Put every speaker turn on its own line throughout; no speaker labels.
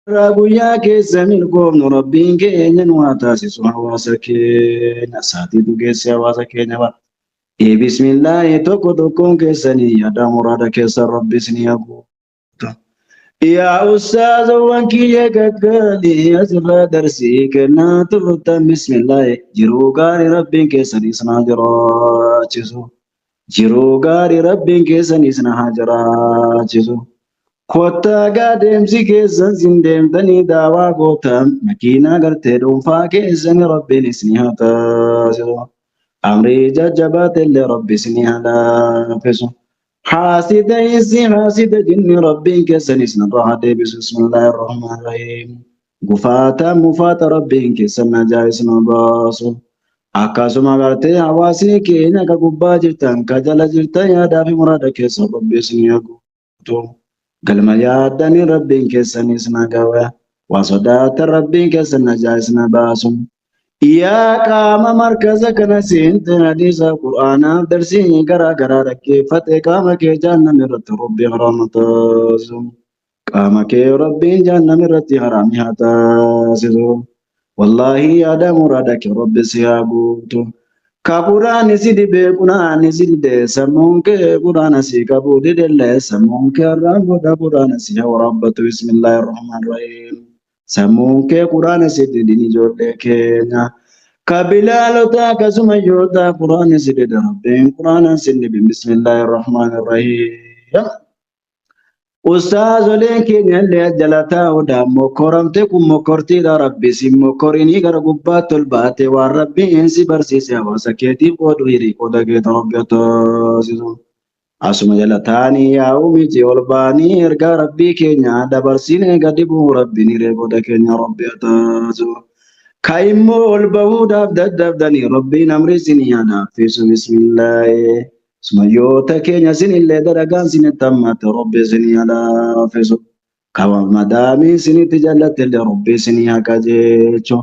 guyyaa keessa milkoomnu rabbiin keenya nu haa taasisu hawaasa keenya saatiitu geesse hawaasa keenya bara. Bismillaahi tokko tokkoon keessanii yaada muraada keessa rabbis ni haguuta. Yaa ustaazawwan kiyya gaggaalii asirraa darsii kennaa turtan bismillaahi jiruu gaarii rabbiin keessanis na jiraachisu. Jiruu gaarii rabbiin keessanis na jiraachisu. Kottaa deemsi keessan sin deemtanii daawaa gootan makiinaa gartee dhuunfaa keessan rabbiinis ni haa taasisu. Amrii jajjabaate illee rabbis ni haa laaffisu. Haasida isi haasida jinni rabbiin keessanis narraa haa deebisu. Bismillaahi rahmaani rahiim. Gufaata mufaata rabbiin keessan najaayis nu baasu. Akkasuma gartee hawaasni keenya ka gubbaa jirtan ka jala jirtan yaadaa fi muraada keessa rabbis ni haa guutu. Galma yaadanii rabbiin keessanis na gawa. Waa sodaatan rabbiin keessan najaayis na baasu. Yaa qaama markaza kana seentee hadiisa qur'aanaaf darsii garaa garaa dhaggeeffate qaama kee jahannam irratti rabbiin haraam taasisu. Qaama kee rabbiin jahannam irratti haraam haa taasisu. Wallaahi yaada muraada kee rabbi si haa guutu. Ka quraani si dibee quraani si didee sammuun kee quraana si qabu didellee sammuun kee irraan godha quraana si haa warabbatu. Bismillaahi rahmaani rahiim. Sammuun kee quraana si didin ijoollee keenya. Ka bilaalota akkasuma yoota quraana si dide rabbiin quraana si dibin. Bismillaahi rahmaani rahiim. Ustaazoleen keenya illee jalataa odaa mokkoramte kun mokkortiidha rabbi si mokkorinii gara gubbaatti ol baate waan rabbiin si barsiise hawaasa keetiif qoodu hirii qooda keeta rabbi taasisu. Asuma jalataanii yaa'u miti ol baanii ergaa rabbii keenya dabarsinee gadi bu'u rabbiin hiree qooda keenya rabbi taasisu. Ka immoo ol bahuudhaaf daddabdanii rabbiin amri isinii haa laaffisu. Bismillaahi. Sumayyoota keenya sinillee dalagaan sinitti hammate rabbi isinii haa laaffisu. Ka madaamii sinitti jallatte illee rabbi isinii haa qajeelchu.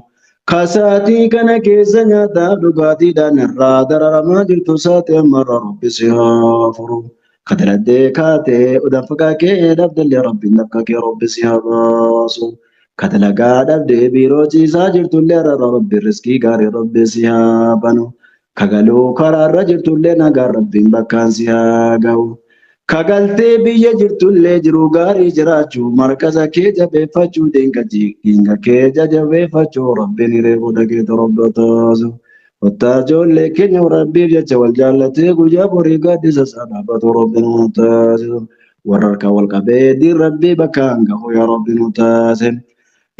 Ka saatii kana keessa nyaataaf dhugaatiidhaan irraa dararamaa jirtu saatii ammarraa rabbi si haa furu. Ka daladdee kaatee danfaqaa kee dhabdallee rabbiin bakka kee rabbi si haa baasu. Ka dalagaa dhabdee biiroo ciisaa jirtullee irra rabbi riskii gaarii rabbi si haa banu. Ka galuu karaarra jirtullee nagaan rabbiin bakkaan si haa ga'u. Ka galtee biyya jirtullee jiruu gaarii jiraachuu markaza kee jabeeffachuu dinga kee jabeeffachuu rabbiin hiree qooda keeta rabbi taasisu. Kottaa ijoollee keenya rabbiif jecha wal jaallatee guyyaa borii gaaddisa isaa dhaabbatu rabbi nu taasisu. Warra harkaa wal qabee diin rabbii bakkaan gahu yaa rabbi nu taasisu.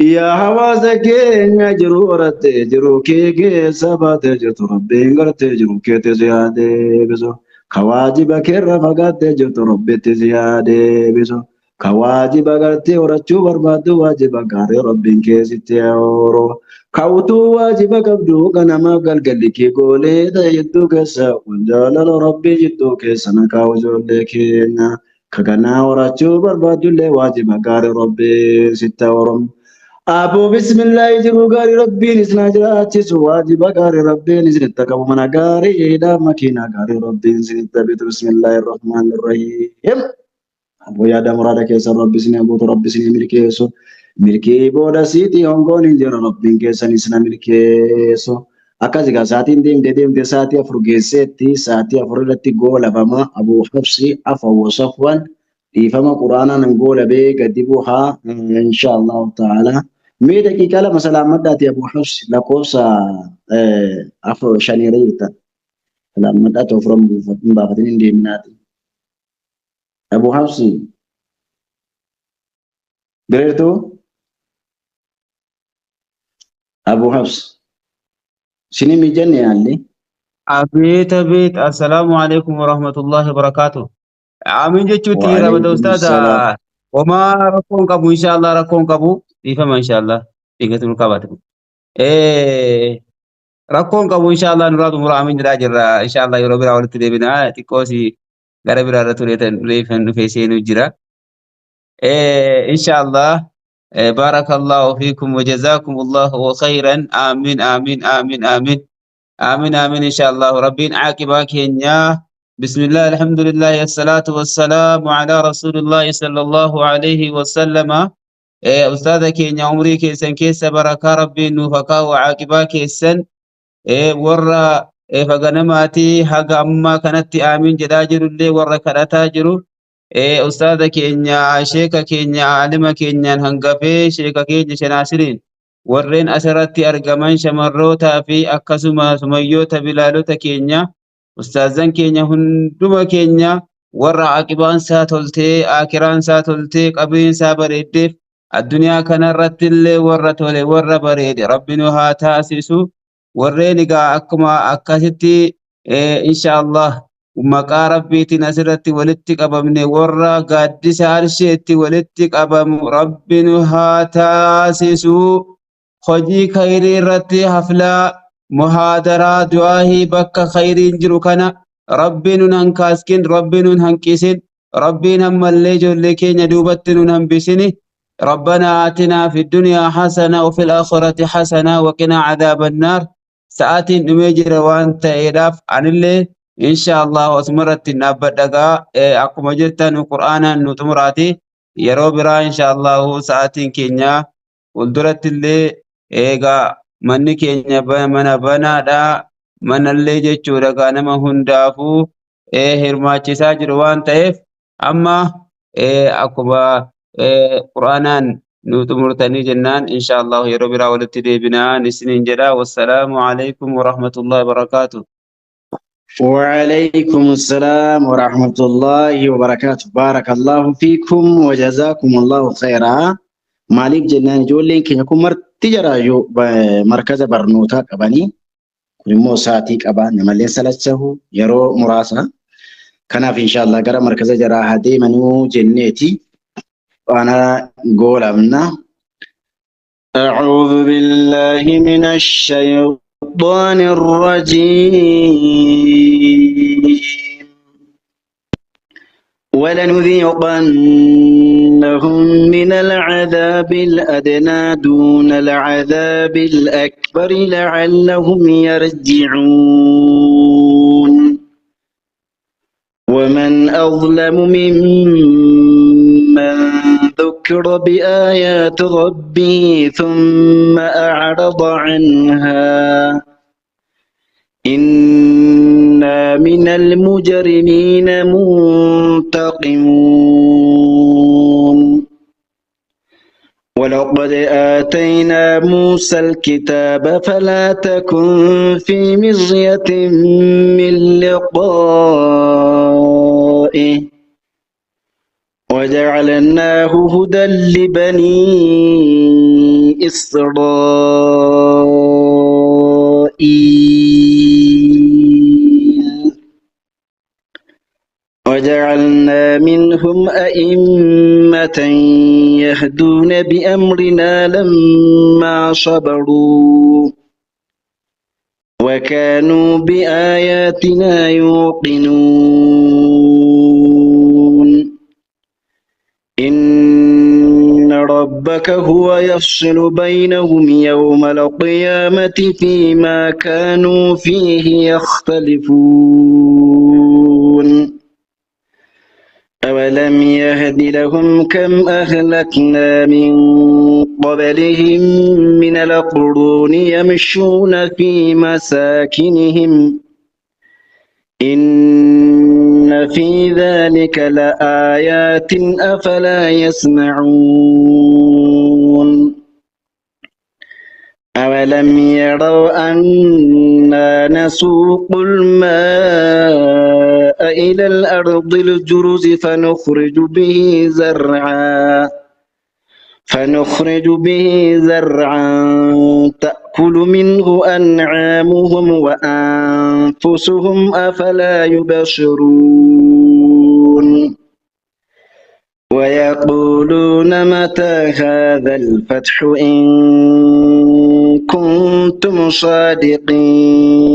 Yaa hawaasa keenya jiruu horattee jiruu kee keessa baatee jirtu rabbiin gartee jiruu keetti si haa deebisu. Ka waajiba keerra fagaattee jirtu rabbitti si haa deebisu. Ka waajiba gartee horachuu barbaaddu waajiba gaarii rabbiin keessitti haa horu. Ka utuu waajiba qabdu ganamaaf galgalli kee goolee ta'e jidduu keessa wal jaalala rabbii jidduu keessa naqaa ijoollee keenya. Ka ganaa horachuu barbaadullee waajiba gaarii rabbiin sitti haa horu. Abu bismillah jiruu gaarii rabbiin isin jiraachisu waajiba gaarii rabbiin isinitti qabu mana gaariidha makiinaa gaarii rabbiin isinitti bitu. Bismillaahi rahmaani rahiim. Abu yaada muraada keessa rabbi isin guutu rabbi isin milkeessu. Milkii booda siitii hongoon hin jiru rabbiin keessan isin milkeessu. Akkasii gaa saatiin deemte saatii afur geesseetti saatii afur irratti goolabama Abu Hafsi Afawwa Safwan dhiifama quraanaan goolabee gadi bu'aa inshallah ta'ala. Mee daqiiqaa lama salaamadhaati Abu Hafsi lakkoofsa afur shanii irra salaamadhaati ofuran buufatin baafatin hin deeminaati. Abu Hafsi bireertuu Abu Hafsi sini mijanne yaalli.
أبيت أبيت السلام عليكم ورحمة الله وبركاته. آمين جتشوتي رمضان
وعليكم
أستاذ
السلام.
وما ركون كابو إن شاء الله ركون كابو يفهم إن شاء الله تيجي الكابات إيه ركون كابو إن شاء الله نراد مرا آمين راجر إن شاء الله يربي راول تدبنا تكوسي غربي را رتوليتن ريفن فيسين وجرا إيه إن شاء الله إيه بارك الله فيكم وجزاكم الله خيرا آمين آمين آمين آمين آمين آمين إن شاء الله ربين عاقبا كينيا بسم الله الحمد لله الصلاة والسلام على رسول الله صلى الله عليه وسلم أستاذ كينيا عمري كيسن كيس بركة ربي نوفقا وعاقبا كيسن ورا فغنماتي حق أما كانت آمين جداجر اللي ورا كانتا جرو أستاذ كينيا شيخ كينيا عالم كينيا هنغفي شيخ كينيا شناسرين ورين أسرتي أرجمان شمروتا في أكسما سميوتا بلالوتا كينيا أستاذن كينيا هندوما كينيا ورا عاقبان ساتولتي آكران ساتولتي قبين سابريدف الدنيا كان رتل ورا تولي ورا بريد ربنا هاتاسسو ورينيغا أكما أكاسيتي إن شاء الله ومقا ربيتي نسرتي ولتك أبامني ورا قادس عرشيتي ولتك أبام ربنا هاتاسسو خجي خيري رتي حفلا محاضرة دعاهي بك خيرين جروكنا ربنا ننكاسكين ربنا ننكسين ربنا ملي جولكين يدوبتن ننبسني ربنا آتنا في الدنيا حسنة وفي الآخرة حسنة وقنا عذاب النار ساعات نميجر وانت إداف عن الله إن شاء الله واسمرت نابدقا أقوم جلتا قرآنا نتمراتي يرو برا إن شاء الله ساعات كينيا ولدرت اللي إيغا من كينيا منا بنا دا من اللي جيشو رقا نما هندافو هرماتي ساجر وانت أما أقوم قرآنا نتمرتني جنان إن شاء الله يا رب راولتي بنا نسنين جدا والسلام عليكم ورحمة الله وبركاته.
وعليكم السلام ورحمة الله وبركاته. بارك الله فيكم وجزاكم الله خيرا. مالك جنان جولين كي يكون مرتجرا جو مركز برنوتا كباني كل مو ساعتي كبان نمالين سلسه يرو مراسا كان في إن شاء الله قرأ مركز جرا هدي منو جنتي وأنا قول أمنا أعوذ بالله من الشيطان الرجيم ولنذيقنهم من العذاب الأدنى دون العذاب الأكبر لعلهم يرجعون ومن أظلم ممن ذكر بآيات ربه ثم أعرض عنها إنا من المجرمين منتقمون ولقد آتينا موسى الكتاب فلا تكن في مرية من لقائه وجعلناه هدى لبني إسرائيل وجعلنا منهم أئمة يهدون بأمرنا لما صبروا وكانوا بآياتنا يوقنون إن ربك هو يفصل بينهم يوم القيامة فيما كانوا فيه يختلفون أولم يهد لهم كم أهلكنا من قبلهم من القرون يمشون في مساكنهم إن في ذلك لآيات أفلا يسمعون أولم يروا أنا نسوق الماء إلى الأرض الجرز فنخرج به زرعا تأكل منه أنعامهم وأنفسهم أفلا يبصرون ويقولون متى هذا الفتح إن كنتم صادقين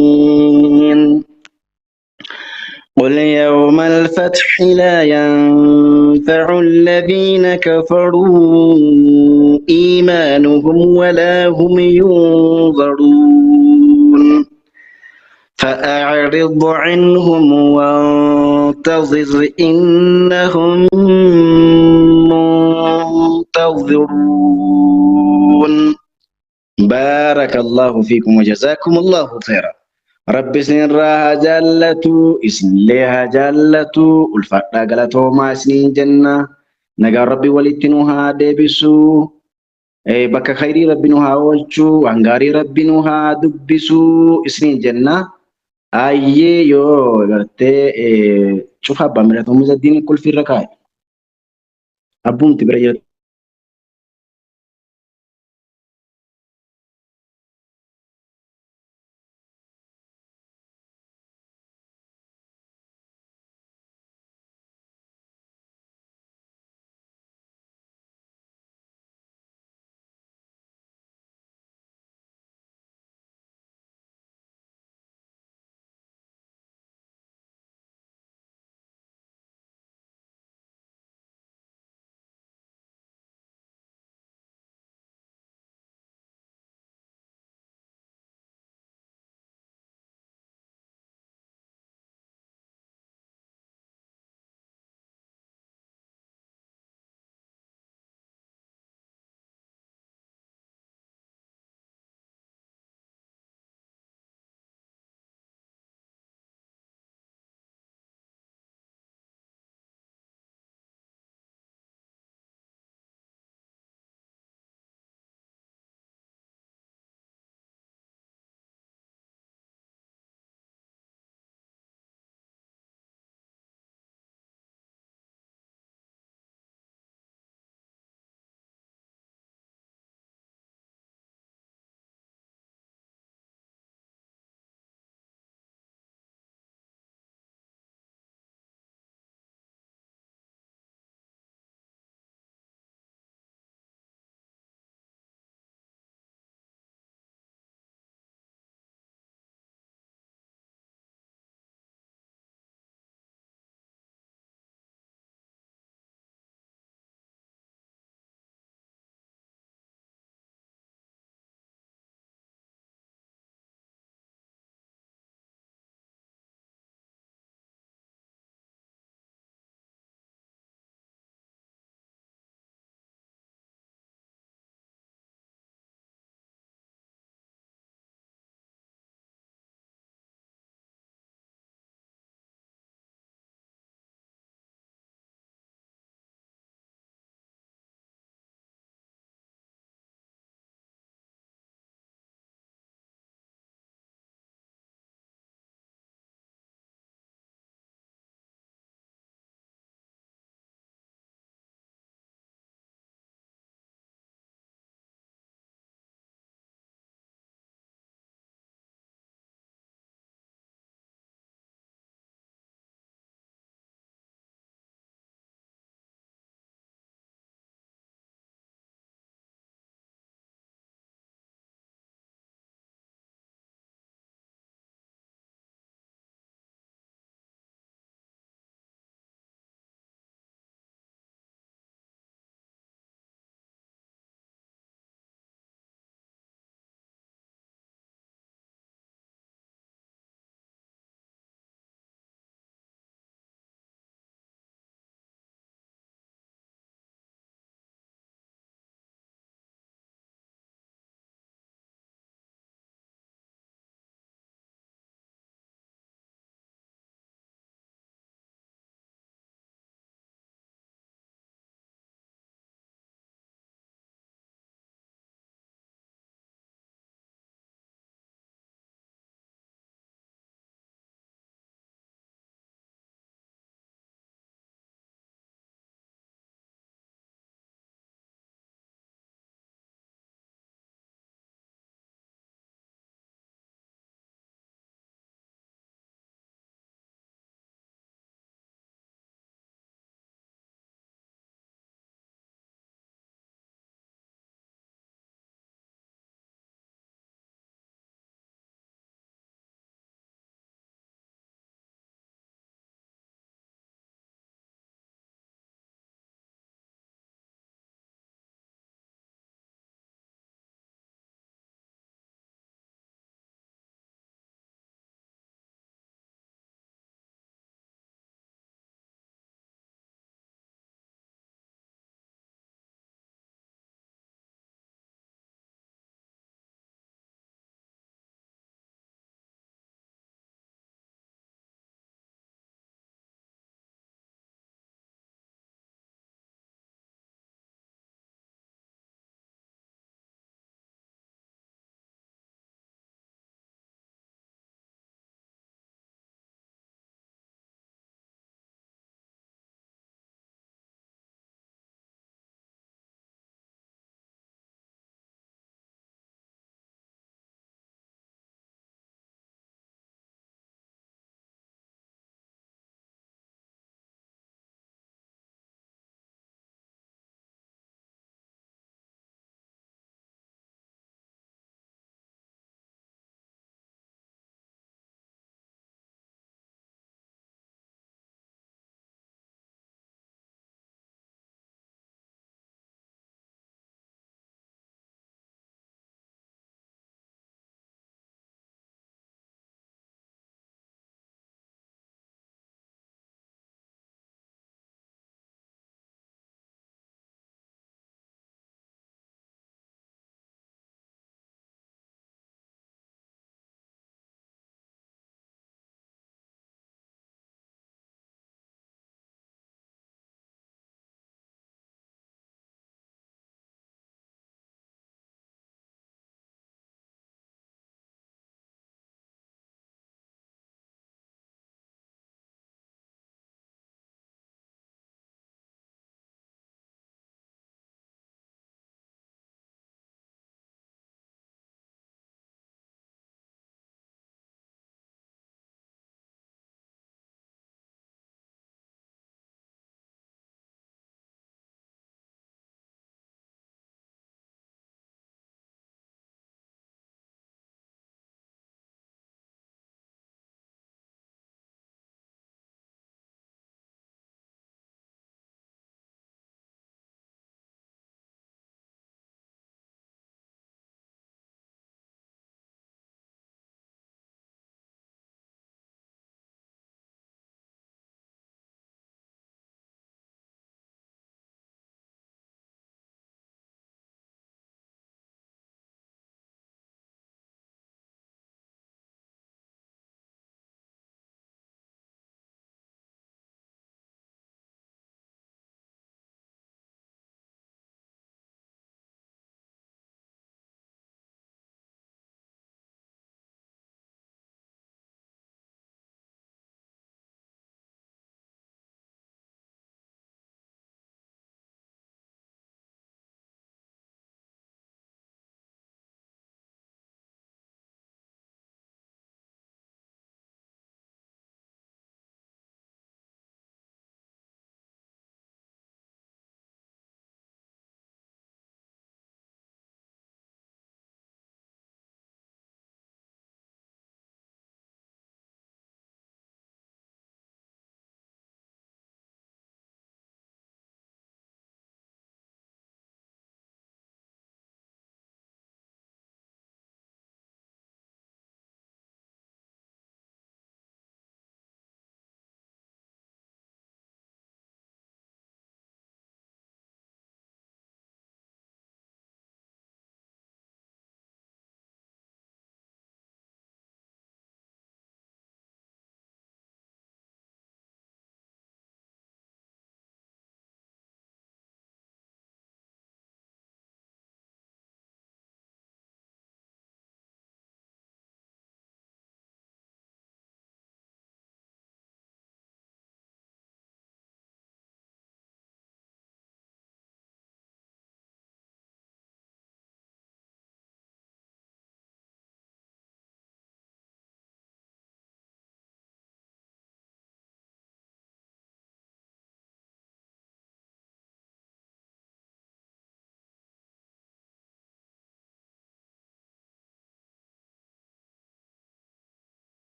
قل يوم الفتح لا ينفع الذين كفروا إيمانهم ولا هم ينظرون فأعرض عنهم وانتظر إنهم منتظرون تفلحون بارك الله فيكم وجزاكم الله خيرا ربي سنين راها جالتو اسم ليها جالتو الفتاة قالتو ما سنين جنة نقا ربي ولتنوها ديبسو بكا خيري ربي نوها والشو وانغاري ربي نوها دبسو سنين جنة أيه يو غرتي شوف هبا مراتو مزدين كل في الركاي أبوم تبريت